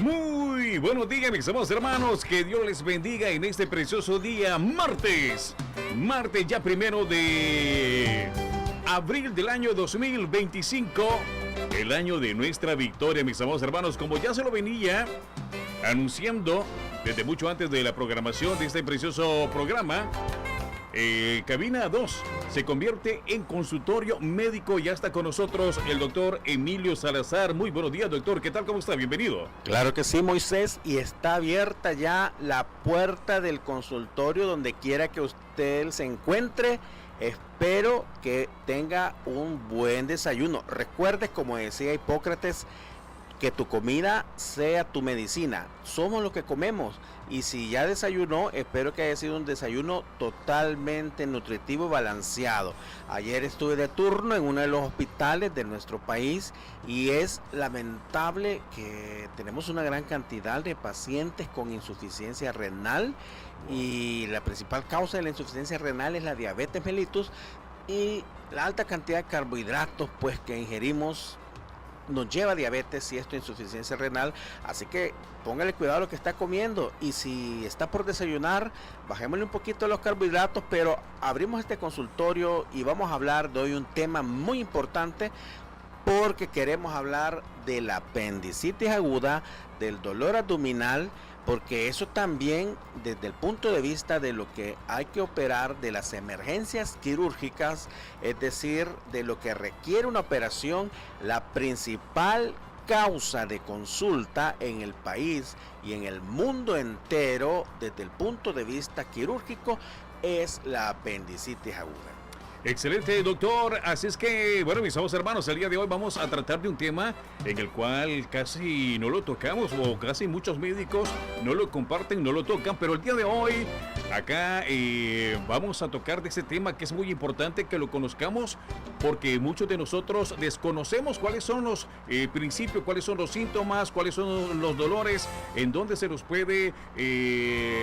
Muy buenos días, mis amados hermanos. Que Dios les bendiga en este precioso día, martes. Martes ya 1 de abril del año 2025. El año de nuestra victoria, mis amados hermanos. Como ya se lo venía anunciando desde mucho antes de la programación de este precioso programa, Cabina 2 se convierte en consultorio médico. Ya está con nosotros el doctor Emilio Salazar. Muy buenos días, doctor. ¿Qué tal? ¿Cómo está? Bienvenido. Claro que sí, Moisés, y está abierta ya la puerta del consultorio donde quiera que usted se encuentre. Espero que tenga un buen desayuno. Recuerde, como decía Hipócrates, que tu comida sea tu medicina. Somos lo que comemos. Y si ya desayunó, espero que haya sido un desayuno totalmente nutritivo y balanceado. Ayer estuve de turno en uno de los hospitales de nuestro país y es lamentable que tenemos una gran cantidad de pacientes con insuficiencia renal, y la principal causa de la insuficiencia renal es la diabetes mellitus, y la alta cantidad de carbohidratos pues que ingerimos nos lleva a diabetes y esto insuficiencia renal. Así que póngale cuidado a lo que está comiendo, y si está por desayunar, bajémosle un poquito los carbohidratos. Pero abrimos este consultorio y vamos a hablar de hoy un tema muy importante, porque queremos hablar de la apendicitis aguda, del dolor abdominal, porque eso también, desde el punto de vista de lo que hay que operar, de las emergencias quirúrgicas, es decir, de lo que requiere una operación, la principal causa de consulta en el país y en el mundo entero, desde el punto de vista quirúrgico, es la apendicitis aguda. Excelente, doctor. Así es que, bueno, mis amados hermanos, el día de hoy vamos a tratar de un tema en el cual casi no lo tocamos, o casi muchos médicos no lo comparten, no lo tocan, pero el día de hoy acá vamos a tocar de ese tema que es muy importante que lo conozcamos, porque muchos de nosotros desconocemos cuáles son los principios, cuáles son los síntomas, cuáles son los dolores, en dónde se nos puede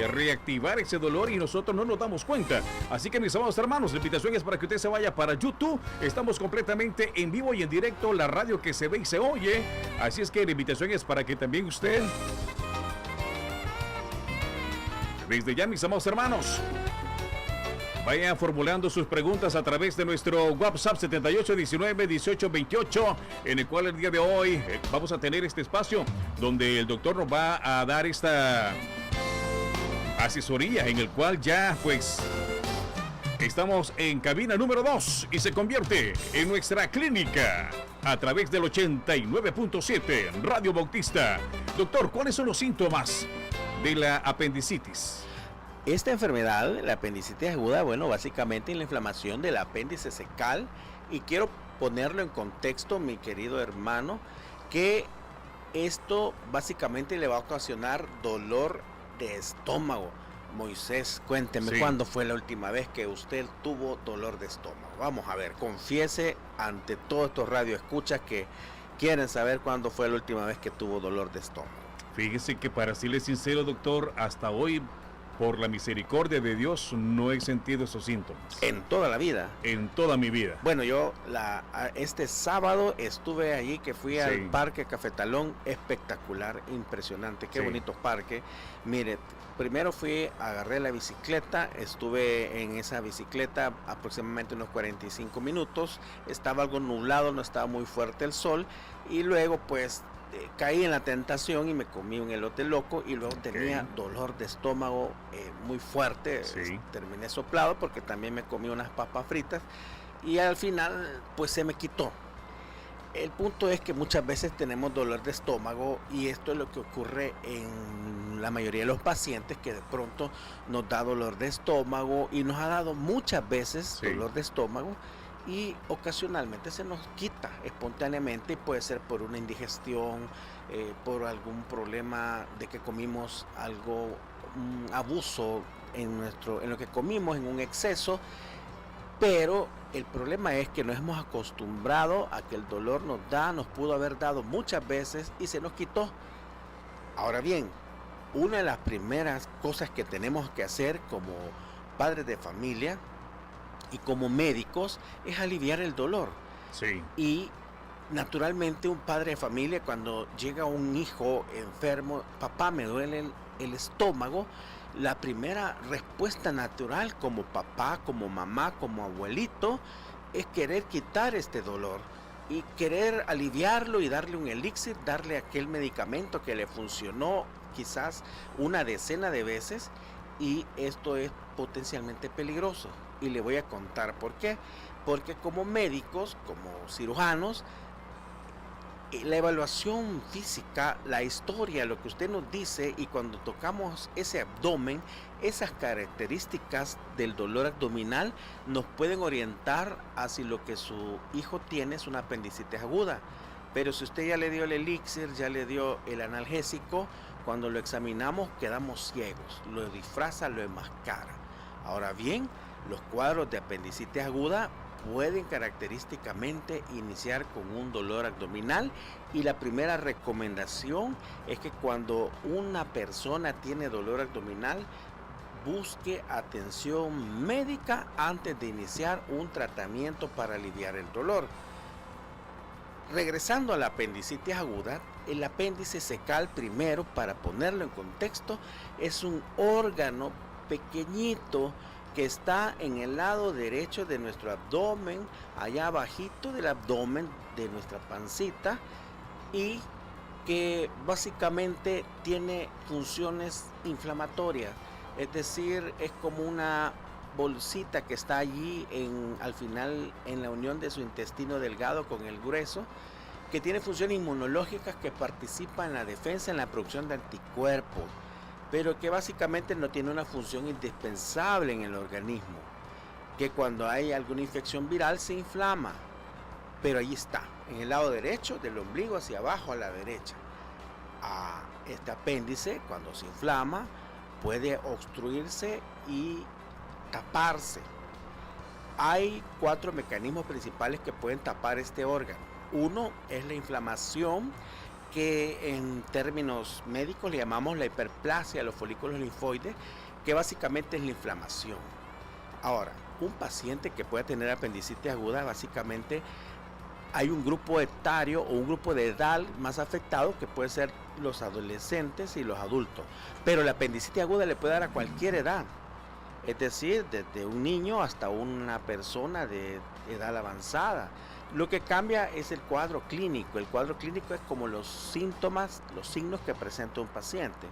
reactivar ese dolor, y nosotros no nos damos cuenta. Así que, mis amados hermanos, la invitación es para que usted se vaya para YouTube. Estamos completamente en vivo y en directo, la radio que se ve y se oye. Así es que la invitación es para que también usted, desde ya, mis amados hermanos, vaya formulando sus preguntas a través de nuestro WhatsApp 7819-1828, en el cual el día de hoy vamos a tener este espacio donde el doctor nos va a dar esta asesoría, en el cual ya pues estamos en cabina número 2 y se convierte en nuestra clínica a través del 89.7 Radio Bautista. Doctor, ¿cuáles son los síntomas de la apendicitis? Esta enfermedad, la apendicitis aguda, bueno, básicamente es la inflamación del apéndice secal, y quiero ponerlo en contexto, mi querido hermano, que esto básicamente le va a ocasionar dolor de estómago. Moisés, cuénteme, sí, ¿cuándo fue la última vez que usted tuvo dolor de estómago? Vamos a ver, confiese ante todos estos radioescuchas que quieren saber cuándo fue la última vez que tuvo dolor de estómago. Fíjese que, para serle sincero, doctor, hasta hoy, por la misericordia de Dios, no he sentido esos síntomas. ¿En toda la vida? En toda mi vida. Bueno, yo este sábado estuve allí, que fui sí, al Parque Cafetalón, espectacular, impresionante, qué sí, bonito parque. Mire, primero agarré la bicicleta, estuve en esa bicicleta aproximadamente unos 45 minutos, estaba algo nublado, no estaba muy fuerte el sol, y luego pues caí en la tentación y me comí un elote loco, y luego tenía dolor de estómago muy fuerte. Sí. Terminé soplado porque también me comí unas papas fritas, y al final pues se me quitó. El punto es que muchas veces tenemos dolor de estómago, y esto es lo que ocurre en la mayoría de los pacientes, que de pronto nos da dolor de estómago, y nos ha dado muchas veces dolor de estómago, y ocasionalmente se nos quita espontáneamente, y puede ser por una indigestión, por algún problema de que comimos algo, un abuso en lo que comimos, en un exceso. Pero el problema es que nos hemos acostumbrado a que el dolor nos pudo haber dado muchas veces y se nos quitó. Ahora bien, una de las primeras cosas que tenemos que hacer como padres de familia y como médicos es aliviar el dolor. Sí. Y Naturalmente un padre de familia cuando llega un hijo enfermo, papá me duele el estómago, la primera respuesta natural como papá, como mamá, como abuelito, es querer quitar este dolor y querer aliviarlo y darle un elixir, darle aquel medicamento que le funcionó quizás una decena de veces, y esto es potencialmente peligroso. Y le voy a contar por qué. Porque como médicos, como cirujanos, la evaluación física, la historia, lo que usted nos dice, y cuando tocamos ese abdomen, esas características del dolor abdominal nos pueden orientar hacia lo que su hijo tiene, es una apendicitis aguda. Pero si usted ya le dio el elixir, ya le dio el analgésico, cuando lo examinamos quedamos ciegos, lo disfraza, lo enmascara. Ahora bien, los cuadros de apendicitis aguda pueden característicamente iniciar con un dolor abdominal, y la primera recomendación es que cuando una persona tiene dolor abdominal busque atención médica antes de iniciar un tratamiento para aliviar el dolor. Regresando a la apendicitis aguda, el apéndice secal, primero para ponerlo en contexto, es un órgano pequeñito que está en el lado derecho de nuestro abdomen, allá abajito del abdomen de nuestra pancita, y que básicamente tiene funciones inflamatorias, es decir, es como una bolsita que está allí al final en la unión de su intestino delgado con el grueso, que tiene funciones inmunológicas que participa en la defensa, en la producción de anticuerpos, pero que básicamente no tiene una función indispensable en el organismo, que cuando hay alguna infección viral se inflama, pero ahí está, en el lado derecho del ombligo hacia abajo a la derecha. Este apéndice, cuando se inflama, puede obstruirse y taparse. Hay 4 mecanismos principales que pueden tapar este órgano. Uno es la inflamación, que en términos médicos le llamamos la hiperplasia de los folículos linfoides, que básicamente es la inflamación. Ahora, un paciente que pueda tener apendicitis aguda, básicamente hay un grupo etario o un grupo de edad más afectado, que puede ser los adolescentes y los adultos, pero la apendicitis aguda le puede dar a cualquier edad, es decir, desde un niño hasta una persona de edad avanzada. Lo que cambia es el cuadro clínico. El cuadro clínico es como los síntomas, los signos que presenta un paciente.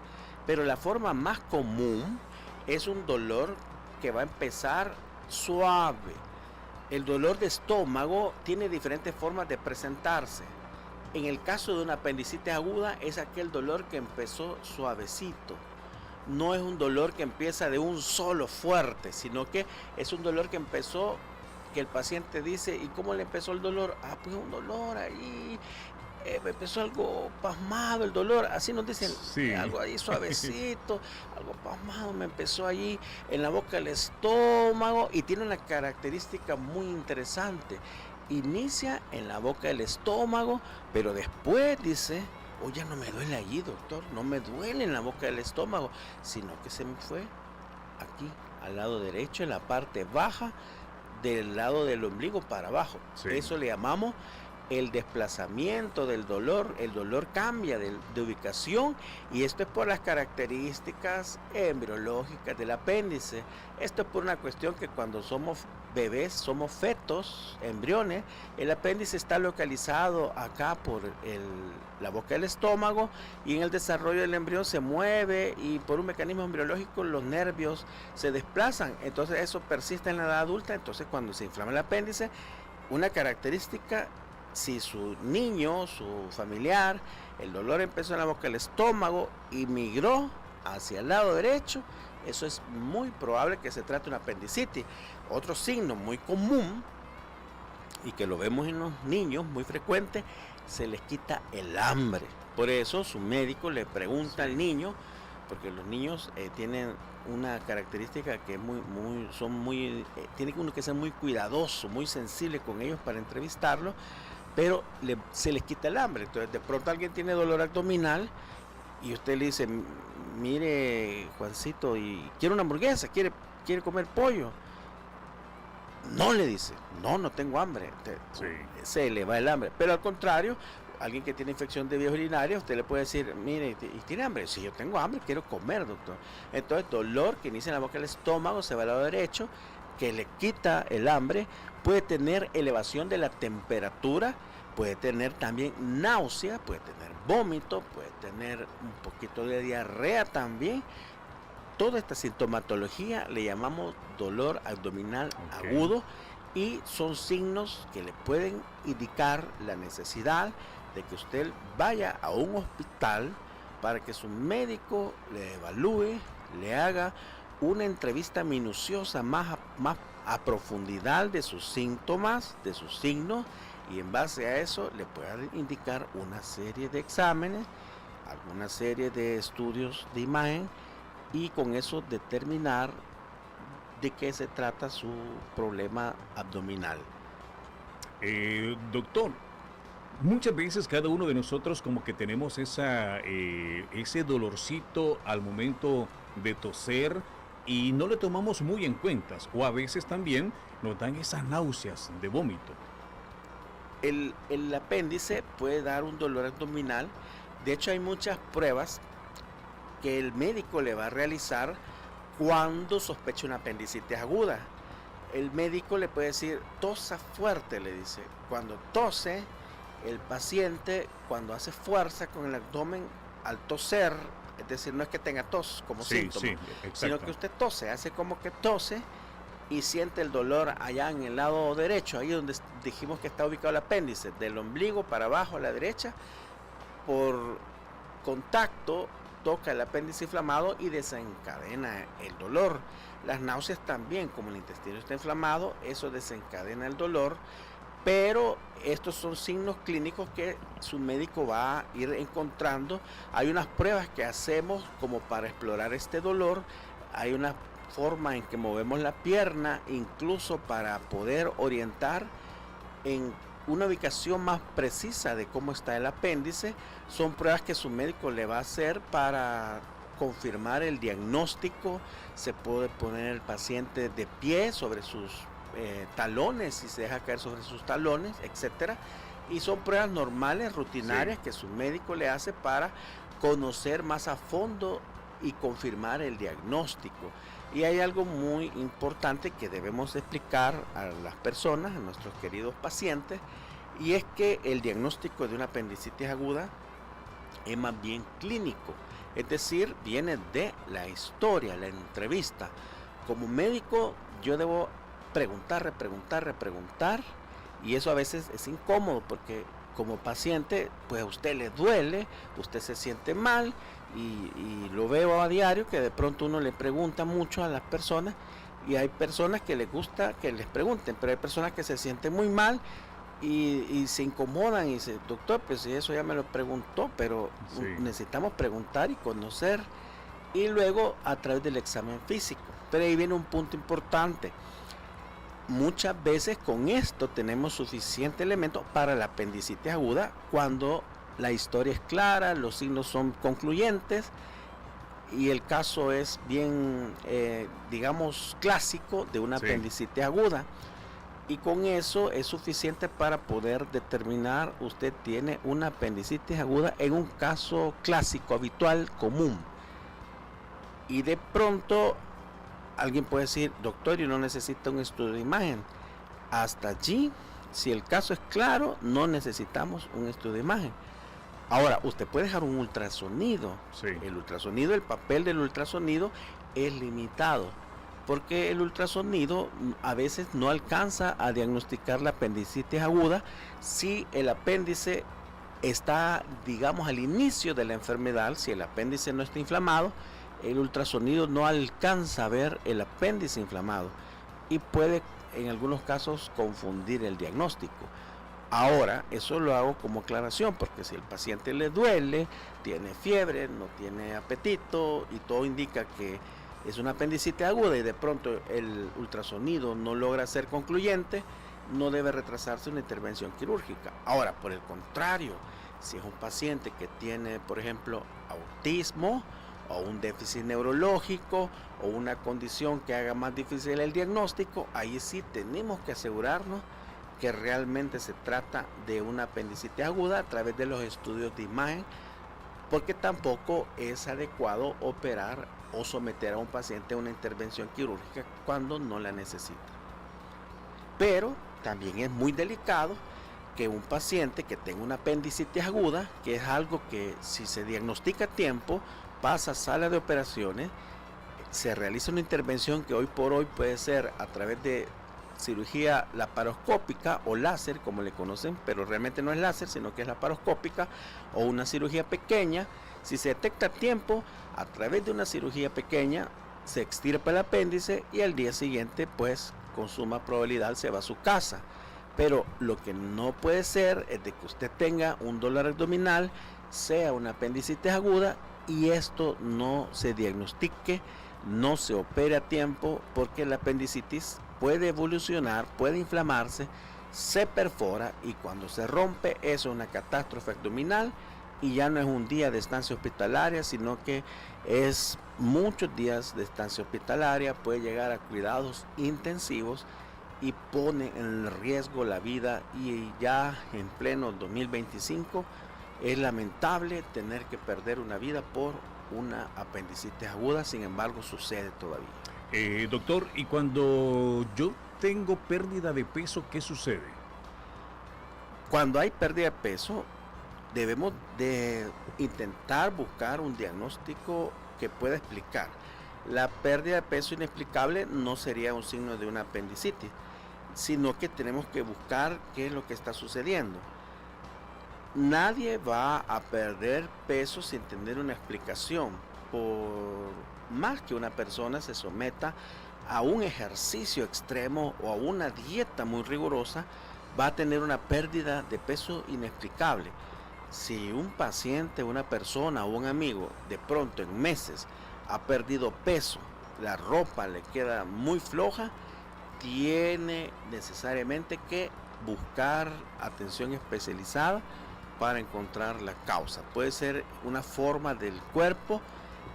Pero la forma más común es un dolor que va a empezar suave. El dolor de estómago tiene diferentes formas de presentarse. En el caso de una apendicitis aguda es aquel dolor que empezó suavecito. No es un dolor que empieza de un solo fuerte, sino que es un dolor que empezó, que el paciente dice, ¿y cómo le empezó el dolor? Pues un dolor ahí, me empezó algo pasmado el dolor, así nos dicen, Sí. algo ahí suavecito, algo pasmado, me empezó allí en la boca del estómago, y tiene una característica muy interesante. Inicia en la boca del estómago, pero después dice, ya no me duele allí, doctor, no me duele en la boca del estómago, sino que se me fue aquí, al lado derecho, en la parte baja del lado del ombligo para abajo. Sí. Eso le llamamos el desplazamiento del dolor. El dolor cambia de ubicación, y esto es por las características embriológicas del apéndice. Esto es por una cuestión que cuando somos bebés, somos fetos, embriones, el apéndice está localizado acá por la boca del estómago, y en el desarrollo del embrión se mueve, y por un mecanismo embriológico los nervios se desplazan, entonces eso persiste en la edad adulta. Entonces cuando se inflama el apéndice, una característica, si su niño, su familiar, el dolor empezó en la boca del estómago y migró hacia el lado derecho, eso es muy probable que se trate de una apendicitis. Otro signo muy común, y que lo vemos en los niños muy frecuente, se les quita el hambre. Por eso su médico le pregunta al niño, porque los niños tienen una característica que es tiene uno que ser muy cuidadoso, muy sensible con ellos para entrevistarlos, pero se les quita el hambre. Entonces de pronto alguien tiene dolor abdominal y usted le dice, mire Juancito, y quiere una hamburguesa, quiere comer pollo. No, le dice, no tengo hambre. Sí. Se le va el hambre. Pero al contrario, alguien que tiene infección de vías urinarias, usted le puede decir, mire, ¿y tiene hambre? Sí, yo tengo hambre, quiero comer, doctor. Entonces, dolor que inicia en la boca del estómago, se va al lado derecho, que le quita el hambre, puede tener elevación de la temperatura, puede tener también náusea, puede tener vómito, puede tener un poquito de diarrea también. Toda esta sintomatología le llamamos dolor abdominal agudo y son signos que le pueden indicar la necesidad de que usted vaya a un hospital para que su médico le evalúe, le haga una entrevista minuciosa más a profundidad de sus síntomas, de sus signos, y en base a eso le pueda indicar una serie de exámenes, alguna serie de estudios de imagen, y con eso determinar de qué se trata su problema abdominal. Doctor, muchas veces cada uno de nosotros como que tenemos ese dolorcito al momento de toser y no le tomamos muy en cuenta, o a veces también nos dan esas náuseas de vómito. El apéndice puede dar un dolor abdominal. De hecho, hay muchas pruebas que el médico le va a realizar cuando sospecha una apendicitis aguda. El médico le puede decir, tosa fuerte, le dice. Cuando tose, el paciente, cuando hace fuerza con el abdomen, al toser, es decir, no es que tenga tos como síntoma, sino que usted tose, hace como que tose y siente el dolor allá en el lado derecho, ahí donde dijimos que está ubicado el apéndice, del ombligo para abajo a la derecha, por contacto toca el apéndice inflamado y desencadena el dolor. Las náuseas también, como el intestino está inflamado, eso desencadena el dolor, pero estos son signos clínicos que su médico va a ir encontrando. Hay unas pruebas que hacemos como para explorar este dolor, hay una forma en que movemos la pierna, incluso para poder orientar en una ubicación más precisa de cómo está el apéndice. Son pruebas que su médico le va a hacer para confirmar el diagnóstico. Se puede poner el paciente de pie sobre sus talones, si se deja caer sobre sus talones, etcétera. Y son pruebas normales, rutinarias, que su médico le hace para conocer más a fondo y confirmar el diagnóstico. Y hay algo muy importante que debemos explicar a las personas, a nuestros queridos pacientes, y es que el diagnóstico de una apendicitis aguda es más bien clínico, es decir, viene de la historia, la entrevista. Como médico yo debo preguntar, repreguntar, y eso a veces es incómodo porque como paciente, pues a usted le duele, usted se siente mal, y lo veo a diario que de pronto uno le pregunta mucho a las personas, y hay personas que les gusta que les pregunten, pero hay personas que se sienten muy mal y se incomodan y dicen, doctor, pues si eso ya me lo preguntó, pero necesitamos preguntar y conocer, y luego a través del examen físico. Pero ahí viene un punto importante. Muchas veces con esto tenemos suficiente elemento para la apendicitis aguda cuando la historia es clara, los signos son concluyentes y el caso es bien, digamos, clásico de una apendicitis aguda. Y con eso es suficiente para poder determinar usted tiene una apendicitis aguda en un caso clásico, habitual, común. Y de pronto alguien puede decir, doctor, yo no necesito un estudio de imagen. Hasta allí, si el caso es claro, no necesitamos un estudio de imagen. Ahora, usted puede dejar un ultrasonido. El ultrasonido, el papel del ultrasonido es limitado, porque el ultrasonido a veces no alcanza a diagnosticar la apendicitis aguda si el apéndice está, digamos, al inicio de la enfermedad. Si el apéndice no está inflamado, el ultrasonido no alcanza a ver el apéndice inflamado y puede en algunos casos confundir el diagnóstico. Ahora, eso lo hago como aclaración, porque si el paciente le duele, tiene fiebre, no tiene apetito y todo indica que es una apendicitis aguda y de pronto el ultrasonido no logra ser concluyente, no debe retrasarse una intervención quirúrgica. Ahora, por el contrario, si es un paciente que tiene, por ejemplo, autismo o un déficit neurológico o una condición que haga más difícil el diagnóstico, ahí sí tenemos que asegurarnos que realmente se trata de una apendicitis aguda a través de los estudios de imagen, porque tampoco es adecuado operar o someter a un paciente a una intervención quirúrgica cuando no la necesita. Pero también es muy delicado que un paciente que tenga una apendicitis aguda, que es algo que si se diagnostica a tiempo, pasa a sala de operaciones, se realiza una intervención que hoy por hoy puede ser a través de cirugía laparoscópica o láser, como le conocen, pero realmente no es láser, sino que es laparoscópica, o una cirugía pequeña. Si se detecta a tiempo, a través de una cirugía pequeña, se extirpa el apéndice y al día siguiente, pues, con suma probabilidad se va a su casa. Pero lo que no puede ser es de que usted tenga un dolor abdominal, sea una apendicitis aguda, y esto no se diagnostique, no se opere a tiempo, porque la apendicitis puede evolucionar, puede inflamarse, se perfora, y cuando se rompe eso es una catástrofe abdominal, y ya no es un día de estancia hospitalaria, sino que es muchos días de estancia hospitalaria, puede llegar a cuidados intensivos y pone en riesgo la vida. Y ya en pleno 2025 es lamentable tener que perder una vida por una apendicitis aguda, sin embargo sucede todavía. Doctor, y cuando yo tengo pérdida de peso, ¿qué sucede? Cuando hay pérdida de peso, debemos de intentar buscar un diagnóstico que pueda explicar. La pérdida de peso inexplicable no sería un signo de una apendicitis, sino que tenemos que buscar qué es lo que está sucediendo. Nadie va a perder peso sin tener una explicación. Por más que una persona se someta a un ejercicio extremo o a una dieta muy rigurosa, va a tener una pérdida de peso inexplicable. Si un paciente, una persona o un amigo de pronto en meses ha perdido peso, la ropa le queda muy floja, tiene necesariamente que buscar atención especializada para encontrar la causa. Puede ser una forma del cuerpo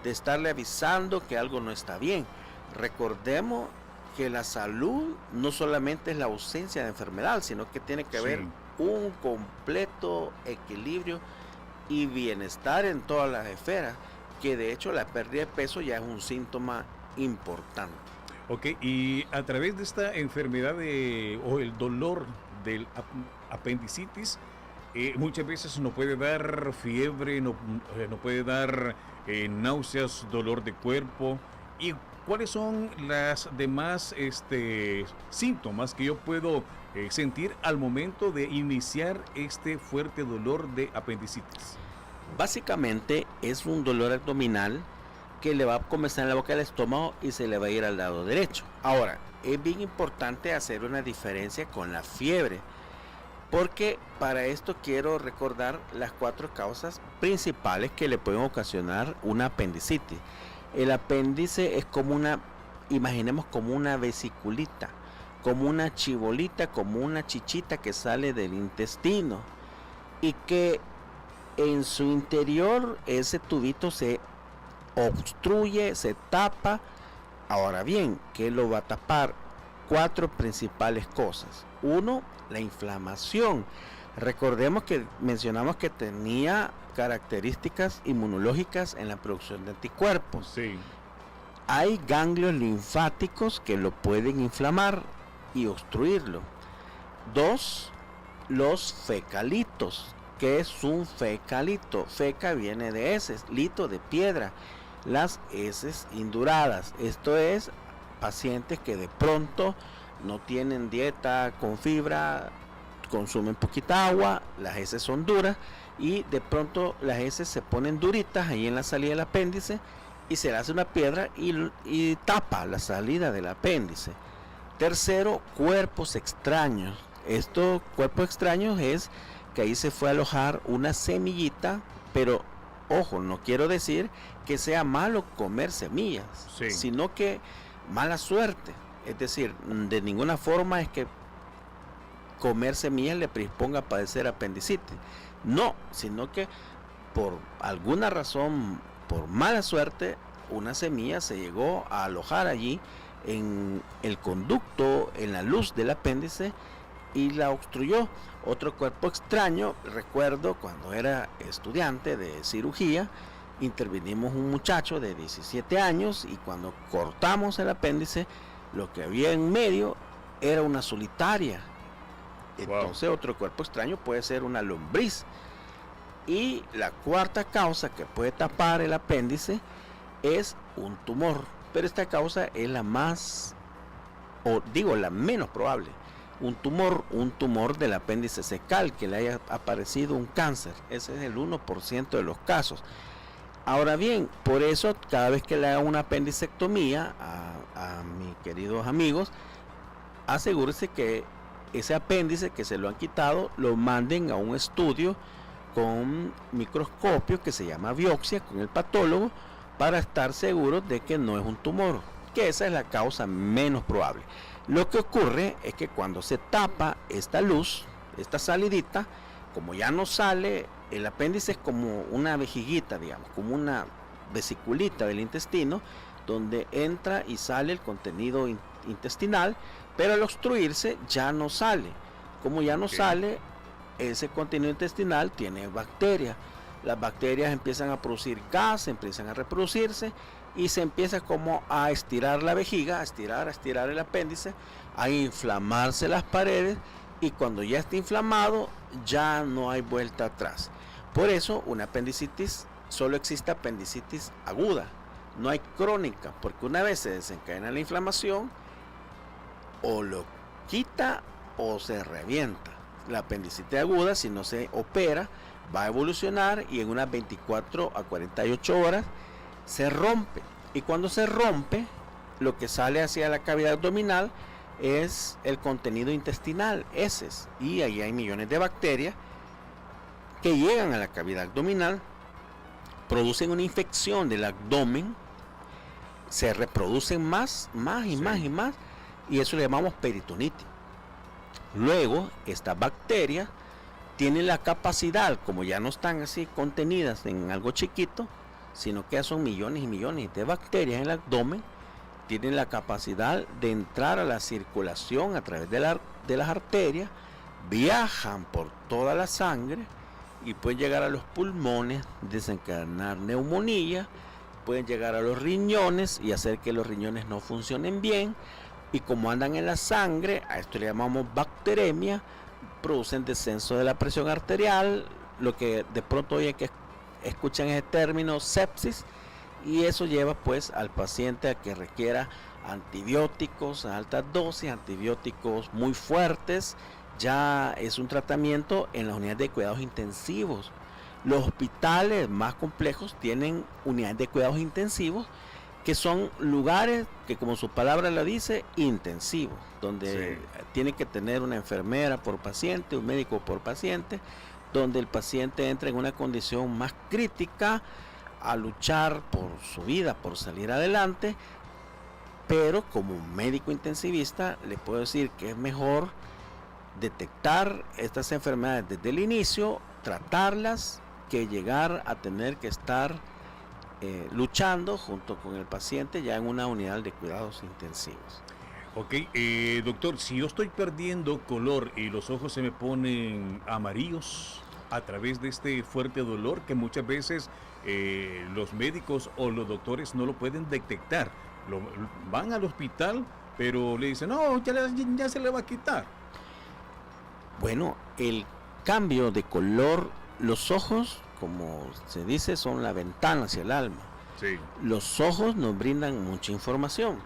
de estarle avisando que algo no está bien. Recordemos que la salud no solamente es la ausencia de enfermedad, sino que tiene que haber un completo equilibrio y bienestar en todas las esferas, que de hecho la pérdida de peso ya es un síntoma importante. Ok, y a través de esta enfermedad o el dolor del apendicitis, muchas veces no puede dar fiebre, no puede dar náuseas, dolor de cuerpo. ¿Y cuáles son las demás síntomas que yo puedo sentir al momento de iniciar este fuerte dolor de apendicitis? Básicamente es un dolor abdominal que le va a comenzar en la boca del estómago y se le va a ir al lado derecho. Ahora, es bien importante hacer una diferencia con la fiebre, porque para esto quiero recordar las 4 causas principales que le pueden ocasionar una apendicitis. El apéndice es como imaginemos como una vesiculita, como una chibolita, como una chichita que sale del intestino, y que en su interior ese tubito se obstruye, se tapa. Ahora bien, ¿qué lo va a tapar? 4 principales cosas. 1, la inflamación. Recordemos que mencionamos que tenía características inmunológicas en la producción de anticuerpos. Sí. Hay ganglios linfáticos que lo pueden inflamar y obstruirlo. 2, los fecalitos. ¿Qué es un fecalito? Feca viene de heces, lito de piedra. Las heces induradas. Esto es pacientes que de pronto no tienen dieta con fibra, consumen poquita agua, las heces son duras y de pronto las heces se ponen duritas ahí en la salida del apéndice y se le hace una piedra y tapa la salida del apéndice. Tercero, cuerpos extraños. Estos cuerpos extraños es que ahí se fue a alojar una semillita, pero ojo, no quiero decir que sea malo comer semillas, sino que mala suerte. Es decir, de ninguna forma es que comer semillas le predisponga a padecer apendicitis. No, sino que por alguna razón por mala suerte una semilla se llegó a alojar allí en el conducto, en la luz del apéndice, y la obstruyó. Otro cuerpo extraño, recuerdo cuando era estudiante de cirugía, intervinimos un muchacho de 17 años y cuando cortamos el apéndice, lo que había en medio era una solitaria. Entonces otro cuerpo extraño puede ser una lombriz. Y la cuarta causa que puede tapar el apéndice es un tumor, pero esta causa es la más, o digo, la menos probable. Un tumor del apéndice secal, que le haya aparecido un cáncer. Ese es el 1% de los casos. Ahora bien, por eso cada vez que le hagan una apendicectomía a mis queridos amigos, asegúrese que ese apéndice que se lo han quitado lo manden a un estudio con microscopio que se llama biopsia con el patólogo, para estar seguros de que no es un tumor, que esa es la causa menos probable. Lo que ocurre es que cuando se tapa esta luz, esta salidita, como ya no sale, el apéndice es como una vejiguita, digamos, como una vesiculita del intestino, donde entra y sale el contenido intestinal, pero al obstruirse ya no sale. Como ya no sale, ese contenido intestinal tiene bacterias. Las bacterias empiezan a producir gas, empiezan a reproducirse y se empieza como a estirar la vejiga, a estirar el apéndice, a inflamarse las paredes, y cuando ya está inflamado ya no hay vuelta atrás. Por eso una apendicitis, solo existe apendicitis aguda, no hay crónica, porque una vez se desencadena la inflamación, o lo quita o se revienta. La apendicitis aguda, si no se opera, va a evolucionar y en unas 24 a 48 horas se rompe. Y cuando se rompe, lo que sale hacia la cavidad abdominal es el contenido intestinal, heces, y ahí hay millones de bacterias que llegan a la cavidad abdominal, producen una infección del abdomen, se reproducen más, y eso le llamamos peritonitis. Luego, estas bacterias tienen la capacidad, como ya no están así contenidas en algo chiquito, sino que son millones y millones de bacterias en el abdomen, tienen la capacidad de entrar a la circulación a través de las arterias, viajan por toda la sangre y pueden llegar a los pulmones, desencadenar neumonía, pueden llegar a los riñones y hacer que los riñones no funcionen bien, y como andan en la sangre, a esto le llamamos bacteremia, producen descenso de la presión arterial, lo que de pronto oyen que escuchan ese término sepsis, y eso lleva pues al paciente a que requiera antibióticos a altas dosis, antibióticos muy fuertes. Ya es un tratamiento en las unidades de cuidados intensivos. Los hospitales más complejos tienen unidades de cuidados intensivos, que son lugares que, como su palabra lo dice, intensivos, donde tiene que tener una enfermera por paciente, un médico por paciente, donde el paciente entra en una condición más crítica a luchar por su vida, por salir adelante. Pero como médico intensivista le puedo decir que es mejor detectar estas enfermedades desde el inicio, tratarlas, que llegar a tener que estar luchando junto con el paciente ya en una unidad de cuidados intensivos. Ok, doctor, si yo estoy perdiendo color y los ojos se me ponen amarillos a través de este fuerte dolor que muchas veces los médicos o los doctores no lo pueden detectar, van al hospital, pero le dicen, no, ya se le va a quitar. Bueno, el cambio de color, los ojos, como se dice, son la ventana hacia el alma. Sí. Los ojos nos brindan mucha información.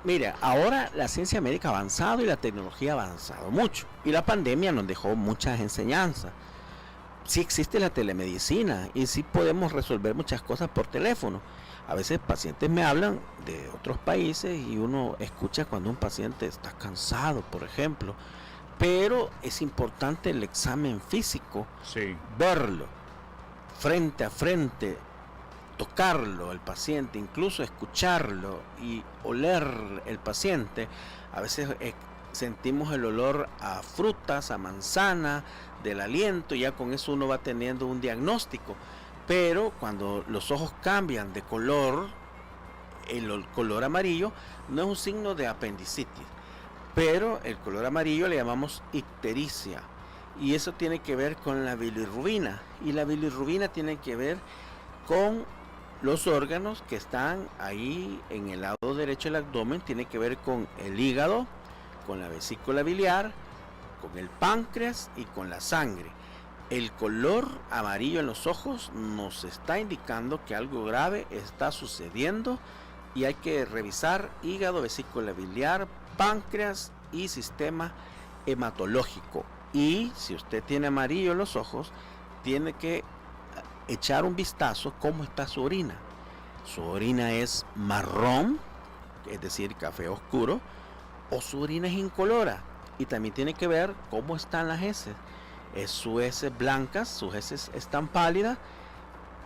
Mira, ahora la ciencia médica ha avanzado y la tecnología ha avanzado mucho. Y la pandemia nos dejó muchas enseñanzas. Sí existe la telemedicina y sí podemos resolver muchas cosas por teléfono. A veces pacientes me hablan de otros países y uno escucha cuando un paciente está cansado, por ejemplo. Pero es importante el examen físico, verlo frente a frente, tocarlo el paciente, incluso escucharlo y oler el paciente. A veces sentimos el olor a frutas, a manzana, del aliento, y ya con eso uno va teniendo un diagnóstico. Pero cuando los ojos cambian de color, el color amarillo no es un signo de apendicitis, pero el color amarillo le llamamos ictericia, y eso tiene que ver con la bilirrubina, y la bilirrubina tiene que ver con los órganos que están ahí en el lado derecho del abdomen, tiene que ver con el hígado, con la vesícula biliar, con el páncreas y con la sangre. El color amarillo en los ojos nos está indicando que algo grave está sucediendo y hay que revisar hígado, vesícula biliar, páncreas y sistema hematológico. Y si usted tiene amarillo en los ojos, tiene que echar un vistazo cómo está su orina. Su orina es marrón, es decir, café oscuro, o su orina es incolora. Y también tiene que ver cómo están las heces. Es sus heces blancas, sus heces están pálidas,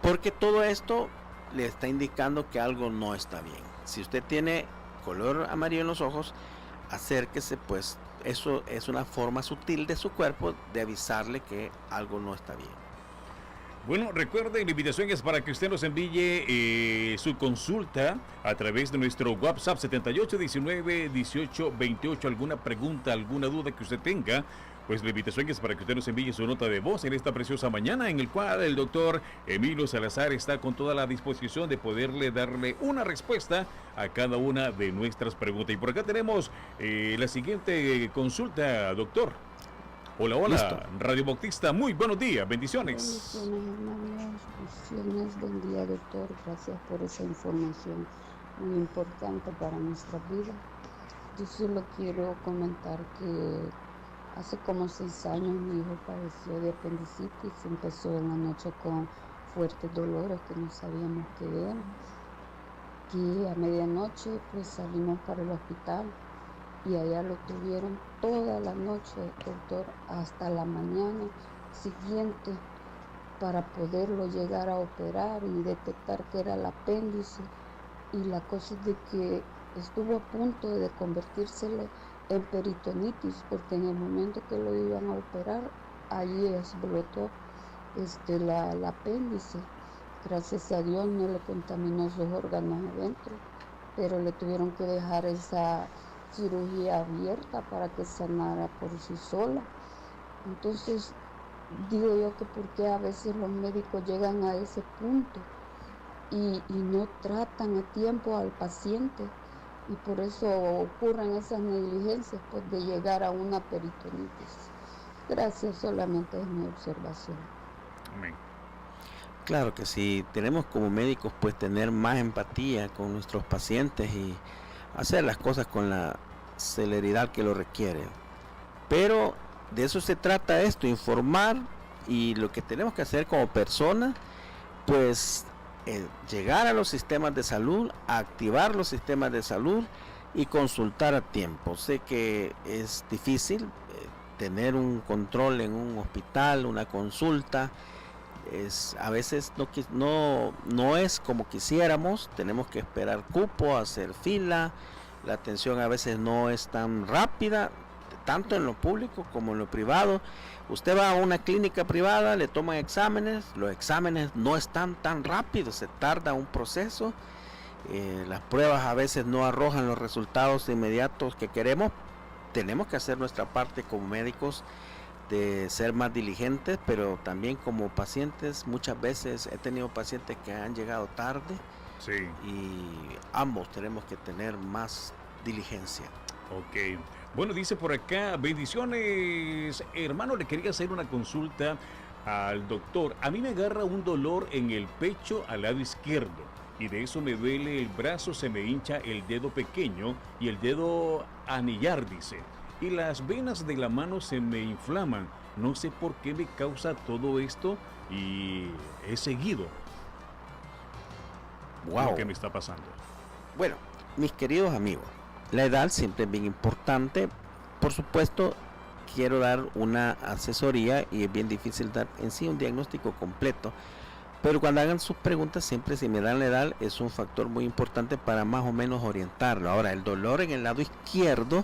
porque todo esto le está indicando que algo no está bien. Si usted tiene color amarillo en los ojos, acérquese, pues eso es una forma sutil de su cuerpo de avisarle que algo no está bien. Bueno, recuerde, la invitación es para que usted nos envíe su consulta a través de nuestro WhatsApp 7819-1828. Alguna pregunta, alguna duda que usted tenga, pues la invitación es para que usted nos envíe su nota de voz en esta preciosa mañana, en el cual el doctor Emilio Salazar está con toda la disposición de poderle darle una respuesta a cada una de nuestras preguntas. Y por acá tenemos la siguiente consulta, doctor. Hola, hola, Listo. Radio Bautista, muy buenos días, bendiciones. Bendiciones, hermanos, bendiciones, buen día, doctor. Gracias por esa información muy importante para nuestra vida. Yo solo quiero comentar que hace como 6 años mi hijo padeció de apendicitis. Empezó en la noche con fuertes dolores que no sabíamos qué eran. Y a medianoche pues salimos para el hospital y allá lo tuvieron toda la noche, doctor, hasta la mañana siguiente para poderlo llegar a operar y detectar que era el apéndice. Y la cosa es de que estuvo a punto de convertírsele en peritonitis, porque en el momento que lo iban a operar, allí explotó el apéndice. Gracias a Dios no le contaminó sus órganos adentro, pero le tuvieron que dejar esa cirugía abierta para que sanara por sí sola. Entonces digo yo que porque a veces los médicos llegan a ese punto y no tratan a tiempo al paciente, y por eso ocurren esas negligencias pues, de llegar a una peritonitis. Gracias, solamente es mi observación. Amén. Claro que sí, tenemos como médicos pues tener más empatía con nuestros pacientes y hacer las cosas con la celeridad que lo requiere. Pero de eso se trata esto, informar, y lo que tenemos que hacer como personas, pues llegar a los sistemas de salud, activar los sistemas de salud y consultar a tiempo. Sé que es difícil tener un control en un hospital, una consulta. A veces no es como quisiéramos, tenemos que esperar cupo, hacer fila, la atención a veces no es tan rápida, tanto en lo público como en lo privado. Usted va a una clínica privada, le toman exámenes, los exámenes no están tan rápidos, se tarda un proceso, las pruebas a veces no arrojan los resultados inmediatos que queremos. Tenemos que hacer nuestra parte como médicos, de ser más diligentes, pero también como pacientes. Muchas veces he tenido pacientes que han llegado tarde, Sí. y ambos tenemos que tener más diligencia. Ok. Bueno, dice por acá, bendiciones, hermano, le quería hacer una consulta al doctor. A mí me agarra un dolor en el pecho al lado izquierdo y de eso me duele el brazo, se me hincha el dedo pequeño y el dedo anillar, dice. Y las venas de la mano se me inflaman. No sé por qué me causa todo esto y es seguido. Wow. Lo que me está pasando. Bueno, mis queridos amigos, la edad siempre es bien importante. Por supuesto, quiero dar una asesoría y es bien difícil dar en sí un diagnóstico completo. Pero cuando hagan sus preguntas, siempre si me dan la edad, es un factor muy importante para más o menos orientarlo. Ahora, el dolor en el lado izquierdo,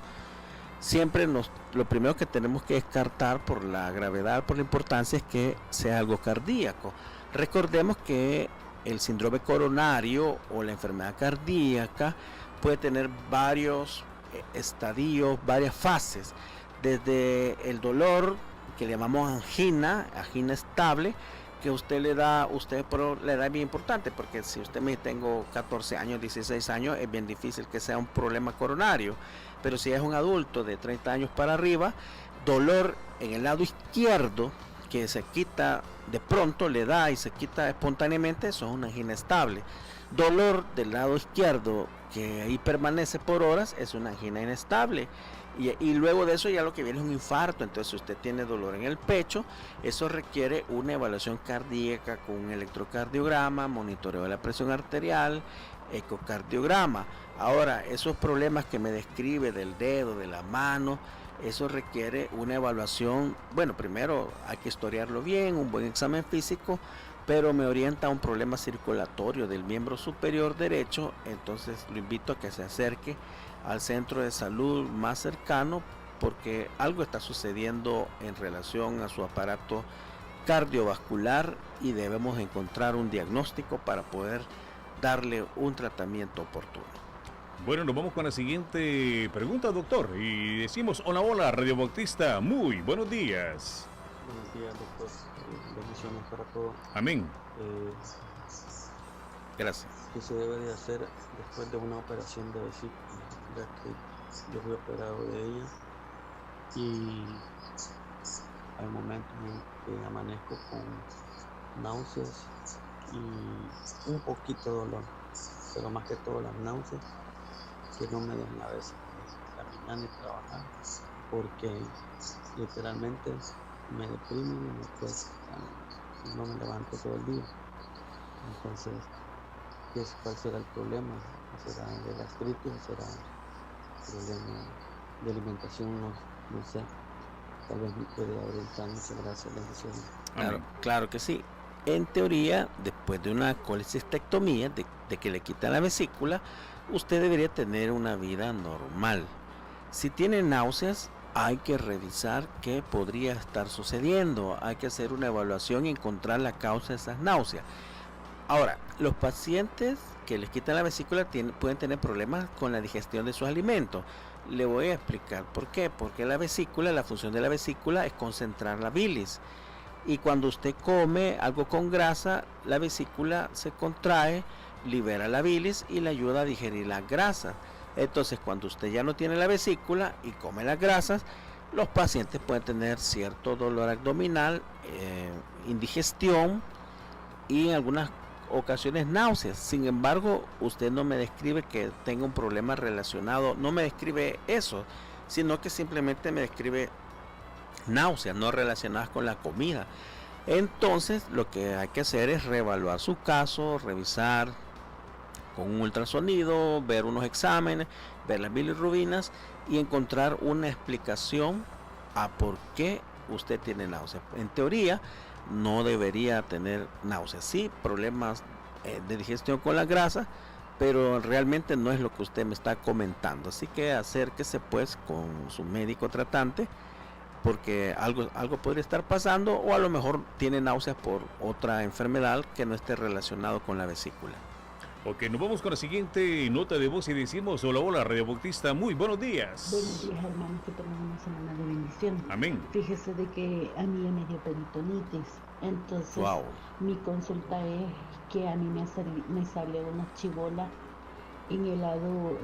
siempre lo primero que tenemos que descartar por la gravedad, por la importancia, es que sea algo cardíaco. Recordemos que el síndrome coronario o la enfermedad cardíaca puede tener varios estadios, varias fases, desde el dolor que le llamamos angina estable, que usted le da, por la edad es bien importante, porque si usted me tengo 14 años, 16 años, es bien difícil que sea un problema coronario, pero si es un adulto de 30 años para arriba, dolor en el lado izquierdo, que se quita de pronto, le da y se quita espontáneamente, eso es una angina estable. Dolor del lado izquierdo que ahí permanece por horas es una angina inestable. Y luego de eso ya lo que viene es un infarto. Entonces si usted tiene dolor en el pecho, eso requiere una evaluación cardíaca con un electrocardiograma, monitoreo de la presión arterial, ecocardiograma. Ahora, esos problemas que me describe del dedo, de la mano, eso requiere una evaluación. Bueno, primero hay que historiarlo bien, un buen examen físico, pero me orienta a un problema circulatorio del miembro superior derecho. Entonces lo invito a que se acerque al centro de salud más cercano, porque algo está sucediendo en relación a su aparato cardiovascular y debemos encontrar un diagnóstico para poder darle un tratamiento oportuno. Bueno, nos vamos con la siguiente pregunta, doctor, y decimos: hola, hola, Radio Bautista, muy buenos días. Buenos días, doctor. Bendiciones para todos. Amén. Gracias. ¿Qué se debe de hacer después de una operación de vesícula? Ya que yo fui operado de ella y hay momentos en que amanezco con náuseas y un poquito de dolor, pero más que todo las náuseas que no me dejan a veces caminar ni trabajar, porque literalmente me deprimen y me cuesta, no me levanto todo el día. Entonces, ¿cuál será el problema? ¿Será de gastritis? ¿Será problema de alimentación? No sé. Tal vez me puede orientar. Muchas gracias. Bendiciones. Claro que sí. En teoría, después de una colecistectomía, de que le quitan la vesícula, usted debería tener una vida normal. Si tiene náuseas, hay que revisar qué podría estar sucediendo. Hay que hacer una evaluación y encontrar la causa de esas náuseas. Ahora, los pacientes que les quitan la vesícula pueden tener problemas con la digestión de sus alimentos. Le voy a explicar por qué. Porque la función de la vesícula es concentrar la bilis. Y cuando usted come algo con grasa, la vesícula se contrae, libera la bilis y le ayuda a digerir las grasas. Entonces, cuando usted ya no tiene la vesícula y come las grasas, los pacientes pueden tener cierto dolor abdominal, indigestión y en algunas ocasiones náuseas. Sin embargo, usted no me describe que tenga un problema relacionado, no me describe eso, sino que simplemente me describe náuseas no relacionadas con la comida. Entonces, lo que hay que hacer es reevaluar su caso, revisar con un ultrasonido, ver unos exámenes, ver las bilirrubinas y encontrar una explicación a por qué usted tiene náuseas. En teoría, no debería tener náuseas. Sí, problemas de digestión con la grasa, pero realmente no es lo que usted me está comentando. Así que acérquese pues con su médico tratante, porque algo podría estar pasando, o a lo mejor tiene náuseas por otra enfermedad que no esté relacionado con la vesícula. Ok, nos vamos con la siguiente nota de voz y decimos: hola, hola, Radio Bautista, muy buenos días. Buenos días, hermanos, que tengan una semana de bendición. Amén. Fíjese de que a mí me dio peritonitis, entonces mi consulta es que a mí me sale una chibola en el lado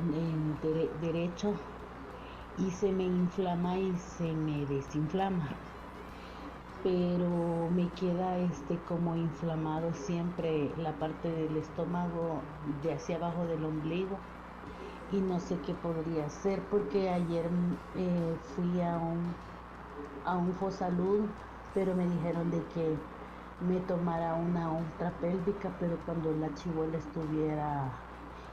derecho y se me inflama y se me desinflama, pero me queda como inflamado siempre la parte del estómago de hacia abajo del ombligo y no sé qué podría ser, porque ayer fui a un Fosalud, pero me dijeron de que me tomara una ultrapélvica, pero cuando la chibola estuviera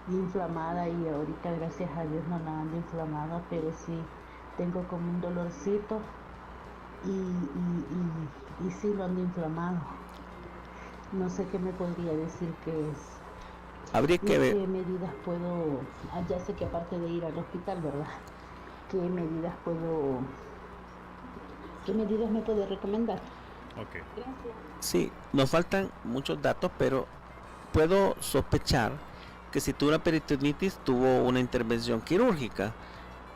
inflamada, y ahorita gracias a Dios no la ando inflamada, pero sí tengo como un dolorcito y sí lo ando inflamado. No sé qué me podría decir que es. Habría que ver qué medidas puedo, ya sé que aparte de ir al hospital, ¿verdad? ¿Qué medidas me puede recomendar? Ok. Gracias. Sí, nos faltan muchos datos, pero puedo sospechar que si tuvo una peritonitis tuvo una intervención quirúrgica.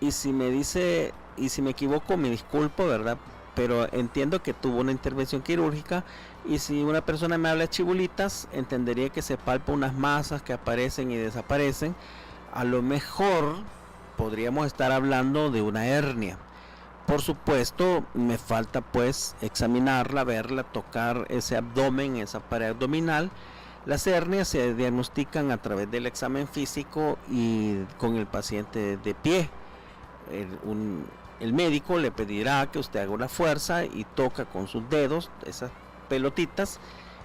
Y si me dice, y si me equivoco, me disculpo, ¿verdad? Pero entiendo que tuvo una intervención quirúrgica. Y si una persona me habla de chibulitas, entendería que se palpa unas masas que aparecen y desaparecen. A lo mejor podríamos estar hablando de una hernia. Por supuesto, me falta pues examinarla, verla, tocar ese abdomen, esa pared abdominal. Las hernias se diagnostican a través del examen físico y con el paciente de pie. El médico le pedirá que usted haga una fuerza y toca con sus dedos esas pelotitas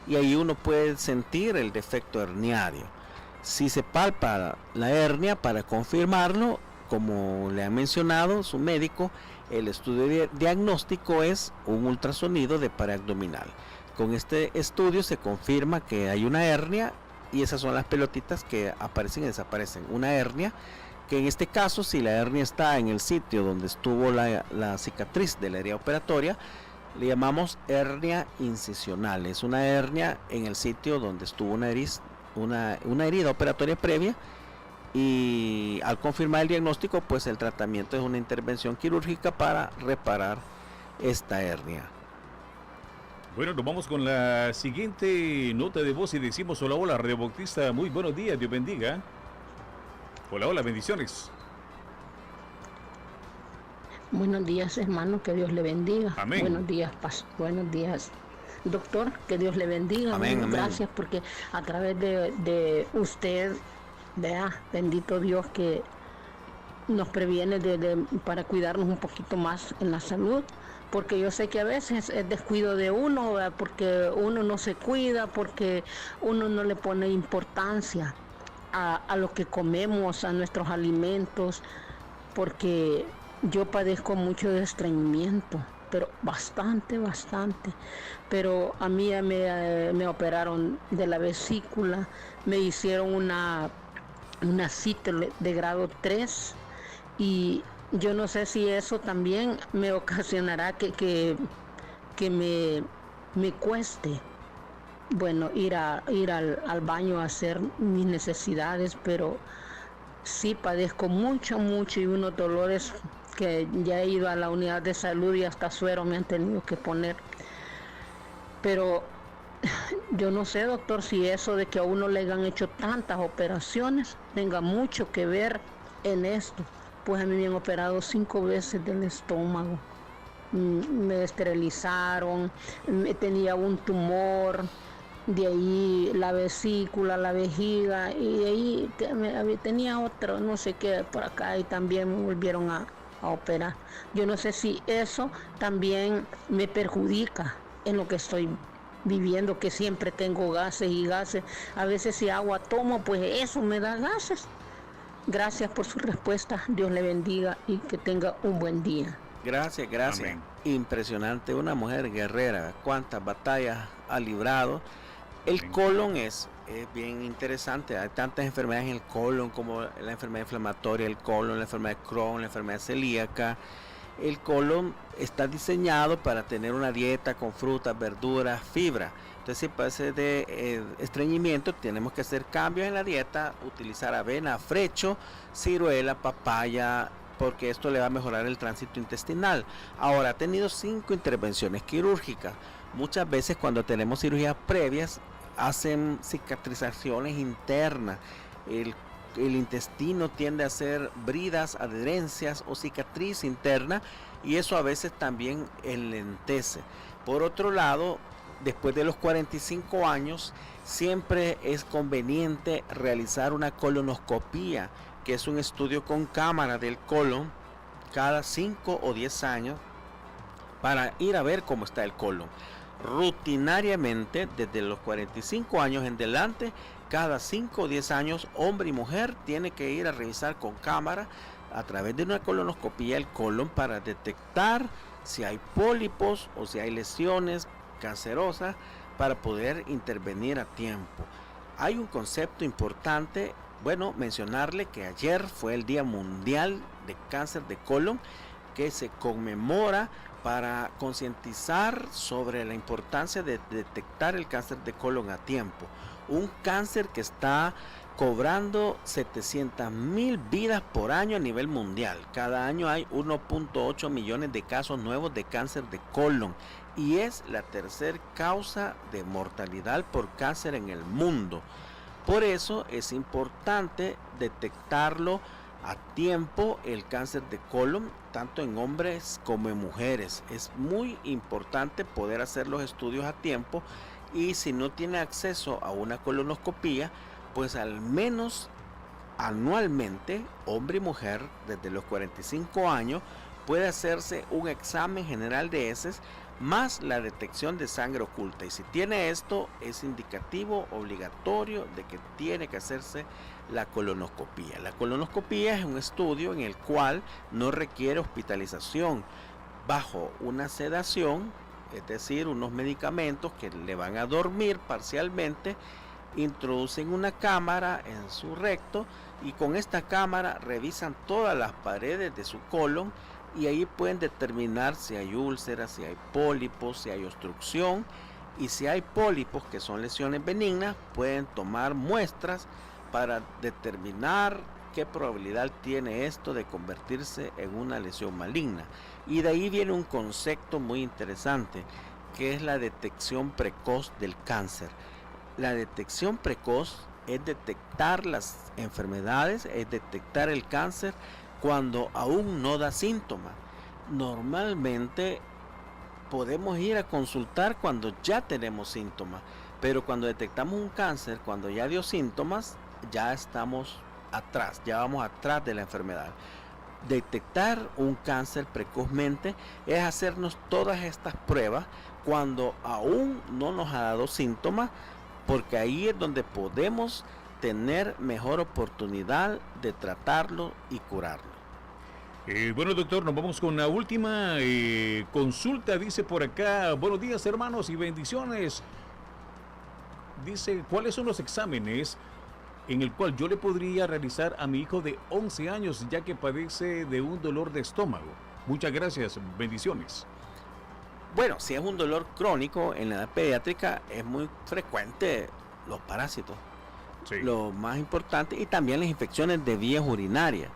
y ahí uno puede sentir el defecto herniario. Si se palpa la hernia, para confirmarlo, como le ha mencionado su médico, el estudio diagnóstico es un ultrasonido de pared abdominal. Con este estudio se confirma que hay una hernia y esas son las pelotitas que aparecen y desaparecen. Una hernia que en este caso, si la hernia está en el sitio donde estuvo la cicatriz de la herida operatoria, le llamamos hernia incisional. Es una hernia en el sitio donde estuvo una herida operatoria previa. Y al confirmar el diagnóstico, pues el tratamiento es una intervención quirúrgica para reparar esta hernia. Bueno, nos vamos con la siguiente nota de voz y decimos: hola, hola, Radio Bautista, muy buenos días, Dios bendiga. Hola, hola, bendiciones. Buenos días, hermano, que Dios le bendiga. Amén. Buenos días, buenos días, doctor, que Dios le bendiga. Amén, Bueno, amén. gracias porque a través de usted, vea, bendito Dios, que nos previene para cuidarnos un poquito más en la salud, porque yo sé que a veces es descuido de uno, ¿verdad? Porque uno no se cuida, porque uno no le pone importancia a lo que comemos, a nuestros alimentos, porque yo padezco mucho de estreñimiento, pero bastante, pero a mí ya me operaron de la vesícula, me hicieron una cita de grado 3 y yo no sé si eso también me ocasionará que me cueste, bueno, ir al baño a hacer mis necesidades, pero sí padezco mucho y unos dolores que ya he ido a la unidad de salud y hasta suero me han tenido que poner. Pero yo no sé, doctor, si eso de que a uno le han hecho tantas operaciones tenga mucho que ver en esto. Pues a mí me han operado 5 veces del estómago. Me esterilizaron, tenía un tumor, de ahí la vesícula, la vejiga, y de ahí tenía otro, no sé qué, por acá, y también me volvieron a operar. Yo no sé si eso también me perjudica en lo que estoy viviendo, que siempre tengo gases y gases. A veces si agua tomo, pues eso me da gases. Gracias por su respuesta. Dios le bendiga y que tenga un buen día. Gracias. Amén. Impresionante, una mujer guerrera, cuántas batallas ha librado. El Amén. colon es bien interesante, hay tantas enfermedades en el colon como la enfermedad inflamatoria del colon, la enfermedad de Crohn, la enfermedad celíaca. El colon está diseñado para tener una dieta con frutas, verduras, fibra. Entonces, si pasa de estreñimiento, tenemos que hacer cambios en la dieta, utilizar avena, frecho, ciruela, papaya, porque esto le va a mejorar el tránsito intestinal. Ahora, ha tenido 5 intervenciones quirúrgicas. Muchas veces cuando tenemos cirugías previas, hacen cicatrizaciones internas. El intestino tiende a hacer bridas, adherencias o cicatriz interna, y eso a veces también enlentece. Por otro lado, después de los 45 años, siempre es conveniente realizar una colonoscopía, que es un estudio con cámara del colon cada 5 o 10 años para ir a ver cómo está el colon. Rutinariamente, desde los 45 años en adelante, cada 5 o 10 años, hombre y mujer tiene que ir a revisar con cámara a través de una colonoscopía el colon para detectar si hay pólipos o si hay lesiones cancerosas para poder intervenir a tiempo. Hay un concepto importante, bueno, mencionarle que ayer fue el Día Mundial de Cáncer de Colon que se conmemora para concientizar sobre la importancia de detectar el cáncer de colon a tiempo. Un cáncer que está cobrando 700,000 vidas por año a nivel mundial. Cada año hay 1.8 millones de casos nuevos de cáncer de colon y es la tercera causa de mortalidad por cáncer en el mundo. Por eso es importante detectarlo a tiempo, el cáncer de colon, tanto en hombres como en mujeres. Es muy importante poder hacer los estudios a tiempo, y si no tiene acceso a una colonoscopía, pues al menos anualmente, hombre y mujer desde los 45 años, puede hacerse un examen general de heces más la detección de sangre oculta. Y si tiene esto, es indicativo obligatorio de que tiene que hacerse la colonoscopía. La colonoscopía es un estudio en el cual no requiere hospitalización, bajo una sedación, es decir, unos medicamentos que le van a dormir parcialmente. Introducen una cámara en su recto y con esta cámara revisan todas las paredes de su colon, y ahí pueden determinar si hay úlceras, si hay pólipos, si hay obstrucción, y si hay pólipos, que son lesiones benignas, pueden tomar muestras para determinar qué probabilidad tiene esto de convertirse en una lesión maligna. Y de ahí viene un concepto muy interesante, que es la detección precoz del cáncer. La detección precoz es detectar las enfermedades, es detectar el cáncer cuando aún no da síntomas. Normalmente podemos ir a consultar cuando ya tenemos síntomas, pero cuando detectamos un cáncer, cuando ya dio síntomas, ya estamos atrás, ya vamos atrás de la enfermedad. Detectar un cáncer precozmente es hacernos todas estas pruebas cuando aún no nos ha dado síntomas, porque ahí es donde podemos tener mejor oportunidad de tratarlo y curarlo. Bueno, doctor, nos vamos con la última consulta. Dice por acá: buenos días, hermanos, y bendiciones. Dice: ¿cuáles son los exámenes en el cual yo le podría realizar a mi hijo de 11 años, ya que padece de un dolor de estómago? Muchas gracias, bendiciones. Bueno, si es un dolor crónico en la edad pediátrica, es muy frecuente los parásitos, Sí. lo más importante, y también las infecciones de vías urinarias.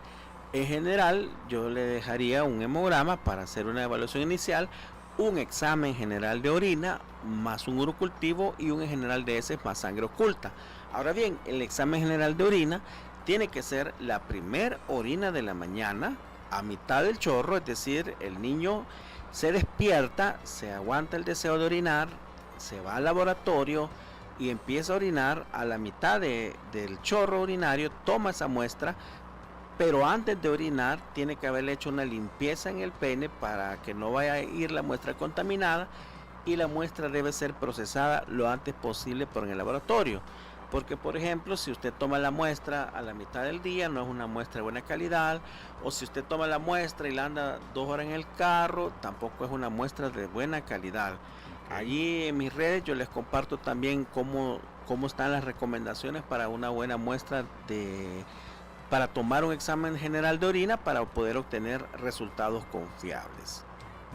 En general, yo le dejaría un hemograma para hacer una evaluación inicial, un examen general de orina, más un urocultivo y un general de heces más sangre oculta. Ahora bien, el examen general de orina tiene que ser la primer orina de la mañana, a mitad del chorro, es decir, el niño se despierta, se aguanta el deseo de orinar, se va al laboratorio y empieza a orinar a la mitad del chorro urinario, toma esa muestra, pero antes de orinar tiene que haberle hecho una limpieza en el pene para que no vaya a ir la muestra contaminada, y la muestra debe ser procesada lo antes posible por el laboratorio. Porque, por ejemplo, si usted toma la muestra a la mitad del día, no es una muestra de buena calidad, o si usted toma la muestra y la anda 2 horas en el carro, tampoco es una muestra de buena calidad. Allí en mis redes yo les comparto también cómo están las recomendaciones para una buena muestra para tomar un examen general de orina para poder obtener resultados confiables.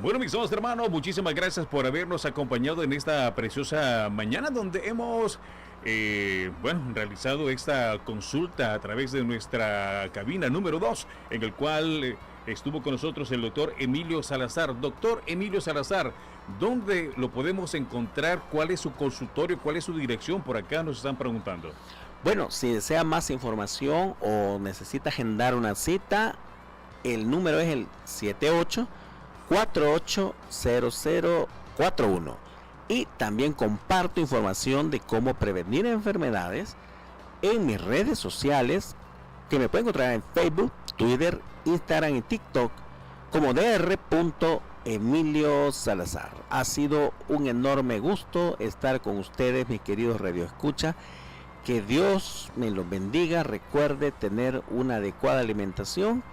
Bueno, mis amados hermanos, muchísimas gracias por habernos acompañado en esta preciosa mañana, donde hemos realizado esta consulta a través de nuestra cabina número 2, en el cual estuvo con nosotros el doctor Emilio Salazar. Doctor Emilio Salazar, ¿dónde lo podemos encontrar? ¿Cuál es su consultorio? ¿Cuál es su dirección? Por acá nos están preguntando. Bueno, si desea más información o necesita agendar una cita, el número es el 78480041. Y también comparto información de cómo prevenir enfermedades en mis redes sociales, que me pueden encontrar en Facebook, Twitter, Instagram y TikTok como Dr. Salazar. Ha sido un enorme gusto estar con ustedes, mis queridos radioescuchas. Que Dios me los bendiga. Recuerde tener una adecuada alimentación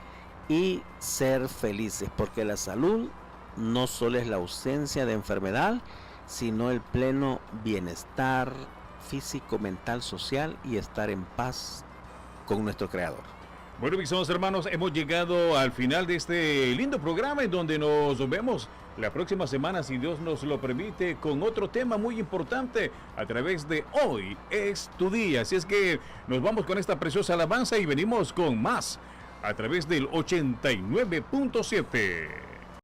y ser felices, porque la salud no solo es la ausencia de enfermedad, sino el pleno bienestar físico, mental, social y estar en paz con nuestro Creador. Bueno, mis amados hermanos, hemos llegado al final de este lindo programa en donde nos vemos la próxima semana, si Dios nos lo permite, con otro tema muy importante a través de Hoy es tu día. Así es que nos vamos con esta preciosa alabanza y venimos con más a través del 89.7.